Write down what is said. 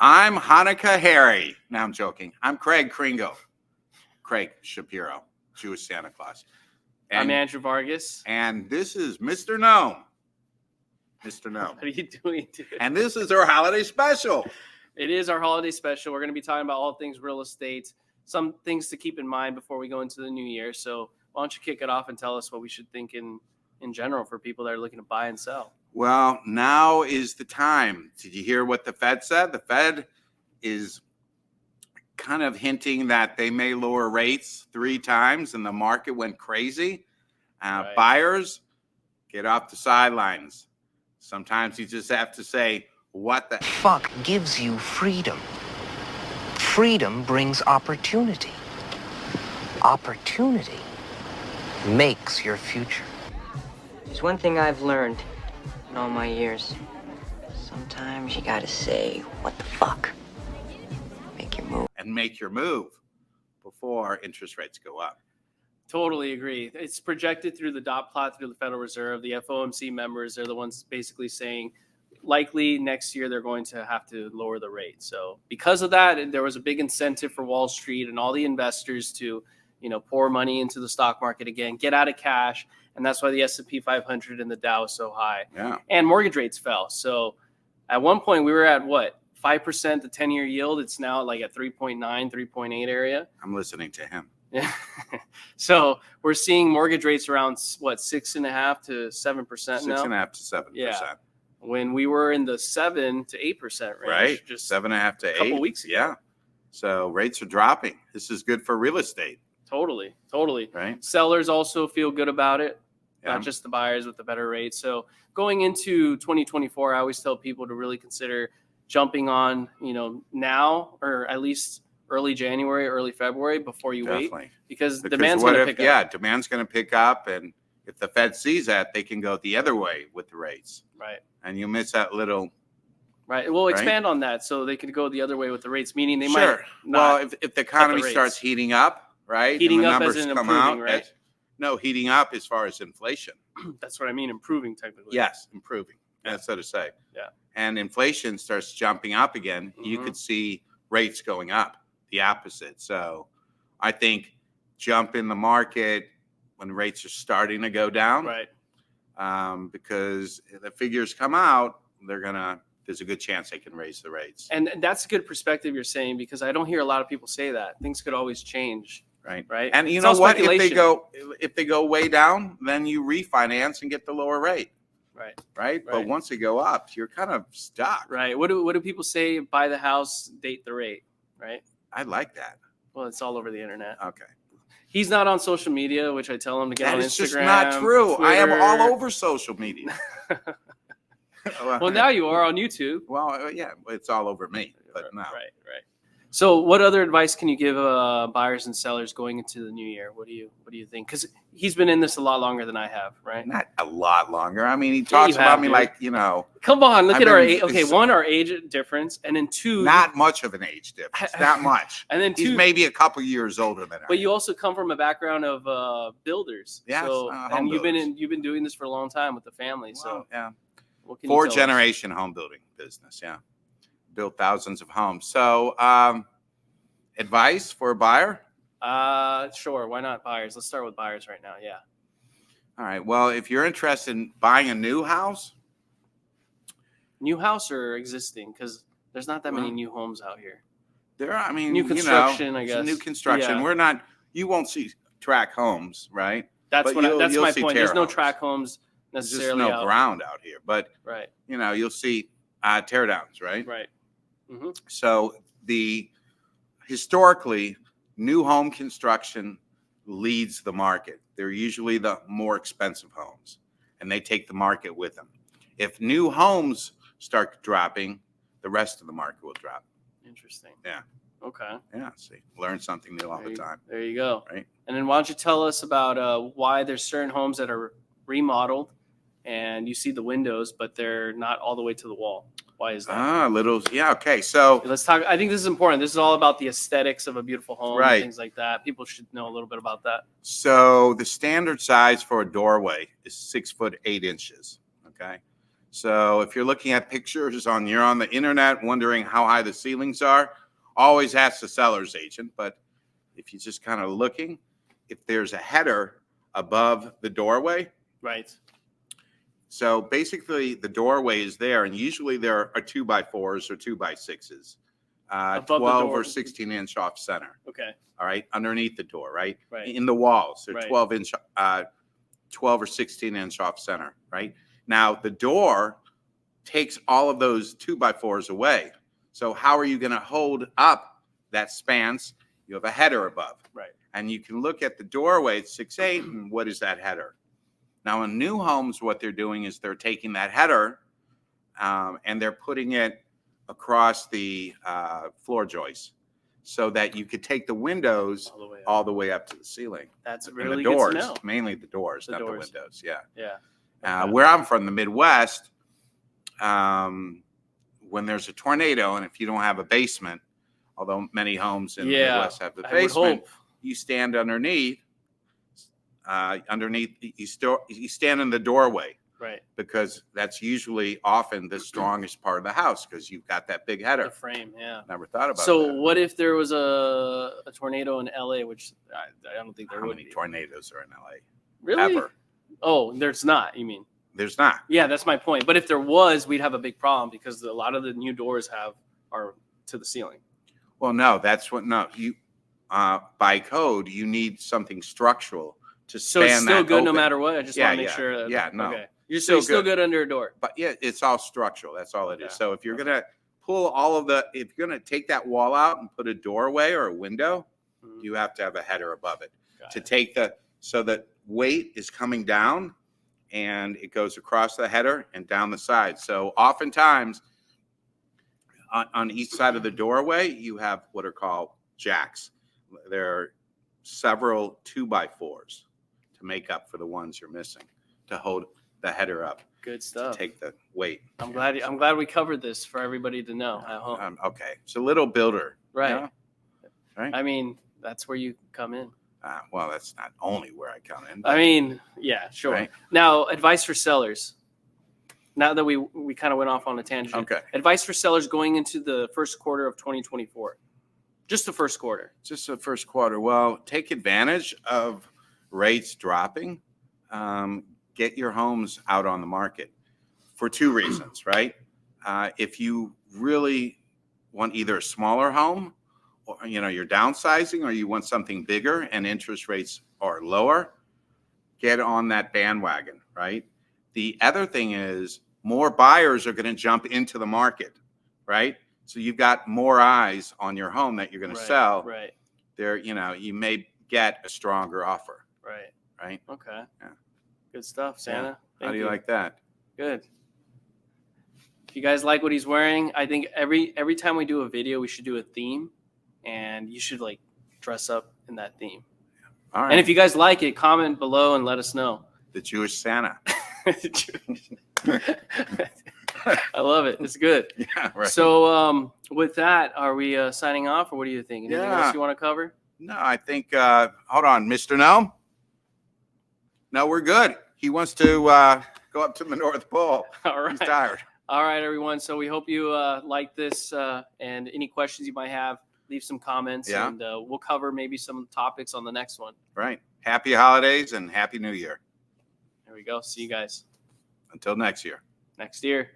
I'm Hanukkah Harry. No, I'm joking. I'm Craig Kringle. Craig Shapiro, Jewish Santa Claus. I'm Andrew Vargas. And this is Mr. Gnome. Mr. Gnome. What are you doing, dude? And this is our holiday special. It is our holiday special. We're going to be talking about all things real estate, some things to keep in mind before we go into the new year. So why don't you kick it off and tell us what we should think in general for people that are looking to buy and sell? Well, now is the time. Did you hear what the Fed said? The Fed is kind of hinting that they may lower rates 3 times, and the market went crazy. Right. Buyers, get off the sidelines. Sometimes you just have to say, what the fuck gives you freedom? Freedom brings opportunity. Opportunity makes your future. There's one thing I've learned in all my years. Sometimes you gotta say, what the fuck? Make your move. And make your move before interest rates go up. Totally agree. It's projected through the dot plot through the Federal Reserve. The FOMC members are the ones basically saying likely next year they're going to have to lower the rate. So because of that, there was a big incentive for Wall Street and all the investors to, pour money into the stock market again, get out of cash. And that's why the S&P 500 and the Dow is so high. Yeah. And mortgage rates fell. So at one point we were at 5% the 10-year yield. It's now like at 3.9, 3.8 area. I'm listening to him. Yeah. So we're seeing mortgage rates around 6.5% to 7% now. 6.5% to 7%. Yeah. When we were in the 7 to 8% range, right? just 7.5 to 8. A couple weeks ago. Yeah. So rates are dropping. This is good for real estate. Totally. Right. Sellers also feel good about it, Yeah. not just the buyers with the better rate. So going into 2024, I always tell people to really consider jumping on, now or at least early January, early February before you wait, because demand's going to pick up. Yeah, demand's going to pick up, and if the Fed sees that, they can go the other way with the rates. Right. And you miss that little. Right. Well, expand on that so they could go the other way with the rates, meaning they might. Well, if the economy starts heating up, right? Heating and the up numbers as in come improving, out, right? No, heating up as far as inflation. That's what I mean, improving technically. Yes, improving. Yeah. That's so to say. Yeah. And inflation starts jumping up again. Mm-hmm. You could see rates going up, the opposite. So I think jump in the market when rates are starting to go down. Right. Because if the figures come out, there's a good chance they can raise the rates. And that's a good perspective you're saying, because I don't hear a lot of people say that. Things could always change. Right. And you know what? If they go way down, then you refinance and get the lower rate. Right. But once they go up, you're kind of stuck. Right. What do people say? Buy the house, date the rate. Right. I like that. Well, it's all over the internet. Okay. He's not on social media, which I tell him to get on Instagram. That is just not true. Twitter. I am all over social media. Well, now you are on YouTube. Well, yeah, it's all over me, but no. Right. So what other advice can you give buyers and sellers going into the new year? What do you think? Because he's been in this a lot longer than I have, right? Not a lot longer. I mean, he talks about me like, Come on, look at our age. Okay, one, our age difference, and then two, not much of an age difference. Not much. And then two, he's maybe a couple years older than I. But you also come from a background of builders. Yes, so, and you've been doing this for a long time with the family. Well, so yeah, 4-generation home building business. Yeah. Built thousands of homes. So advice for a buyer? Sure. Why not buyers? Let's start with buyers right now. Yeah. All right. Well, if you're interested in buying a new house or existing, because there's not that many new homes out here. There are, new construction, I guess. New construction. Yeah. You won't see track homes, right? That's that's my point. There's no track homes necessarily. There's just no ground out here, but right. You'll see tear downs, right? Right. Mm-hmm. So historically, new home construction leads the market. They're usually the more expensive homes, and they take the market with them. If new homes start dropping, the rest of the market will drop. Interesting. Yeah. Okay. Yeah. See, learn something new all the time. There you go. Right. And then why don't you tell us about why there's certain homes that are remodeled and you see the windows, but they're not all the way to the wall. Why is that? Yeah. Okay. So let's talk. I think this is important. This is all about the aesthetics of a beautiful home, right, and things like that. People should know a little bit about that. So the standard size for a doorway is 6 foot 8 inches. Okay. So if you're looking at pictures you're on the internet wondering how high the ceilings are, always ask the seller's agent. But if you're just kind of looking, if there's a header above the doorway, Right. so basically the doorway is there, and usually there are 2x4s or 2x6s, Above the 12 door. or 16-inch off center. Okay. All right, underneath the door, right? Right. In the walls, they're Right. 12 or 16-inch off center, right? Now the door takes all of those 2x4s away. So how are you going to hold up that spans? You have a header above. Right. And you can look at the doorway, it's 6'8", and what is that header? Now in new homes, what they're doing is they're taking that header and they're putting it across the floor joists so that you could take the windows all the way up to the ceiling. That's And really the doors, good to know. mainly the doors, The not doors. the windows. Yeah. Yeah. Okay. Where I'm from, the Midwest, when there's a tornado, and if you don't have a basement, although many homes in the Midwest have the I would basement, hope. you stand underneath. You stand in the doorway Right. because that's usually often the strongest part of the house because you've got that big The header. frame. Yeah. Never thought about So that. what if there was a tornado in LA, which I don't think there How would many be. tornadoes are in LA? Really? Ever? Oh, there's not, you mean? There's not. Yeah, that's my point. But if there was, we'd have a big problem because a lot of the new doors are to the ceiling. Well, no, you by code you need something structural to So it's span still that good no open. matter what. I just Yeah, want to make yeah, sure. That, yeah, no. Okay. You're Still still good. good under a door. But yeah, it's all structural. That's all it is. Okay. So if you're gonna pull if you're gonna take that wall out and put a doorway or a window, Mhm. you have to have a header above it Got to it. take so that weight is coming down and it goes across the header and down the side. So oftentimes on each side of the doorway, you have what are called jacks. There are several 2x4s to make up for the ones you're missing to hold the header up. Good To stuff. take the weight. I'm glad we covered this for everybody to know at home. Okay, it's a little builder, Right. you know? Right. I mean, that's where you come in. Well, that's not only where I come in. I mean, yeah, sure. Right. Now, advice for sellers. Now that we kind of went off on a tangent. Okay, Advice for sellers going into the first quarter of 2024. Just the first quarter. just the first quarter. Well, take advantage of rates dropping. Get your homes out on the market for two reasons, right? If you really want either a smaller home, or you're downsizing, or you want something bigger and interest rates are lower, get on that bandwagon, right? The other thing is more buyers are going to jump into the market, right? So you've got more eyes on your home that you're going to sell. Right. There, you may get a stronger offer, Right. right? Okay. Yeah. Good stuff, Santa. How do you like that? Good. If you guys like what he's wearing, I think every time we do a video, we should do a theme, and you should dress up in that theme. All right. And if you guys like it, comment below and let us know. The Jewish Santa. I love it. It's good. Yeah, right. So with that, are we signing off, or what do you think? Anything Yeah. else you want to cover? No, I think, hold on, Mr. No? No, we're good. He wants to go up to the North Pole. All He's right. tired. All right, everyone. So we hope you like this, and any questions you might have, leave some comments, Yeah. and we'll cover maybe some topics on the next one. Right. Happy holidays and Happy New Year. There we go. See you guys Until next year. next year.